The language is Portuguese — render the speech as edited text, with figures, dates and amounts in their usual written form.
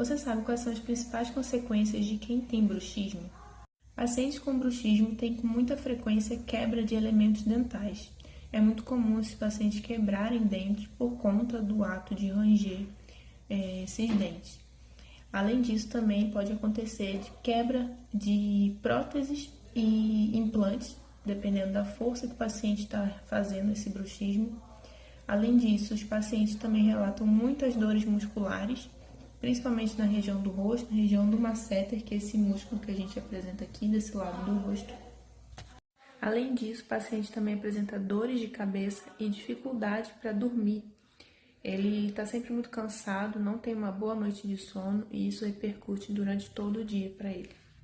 Você sabe quais são as principais consequências de quem tem bruxismo? Pacientes com bruxismo têm com muita frequência quebra de elementos dentais. É muito comum esses pacientes quebrarem dentes por conta do ato de ranger esses dentes. Além disso, também pode acontecer de quebra de próteses e implantes, dependendo da força que o paciente está fazendo esse bruxismo. Além disso, os pacientes também relatam muitas dores musculares, principalmente na região do rosto, na região do masseter, que é esse músculo que a gente apresenta aqui desse lado do rosto. Além disso, o paciente também apresenta dores de cabeça e dificuldade para dormir. Ele está sempre muito cansado, não tem uma boa noite de sono e isso repercute durante todo o dia para ele.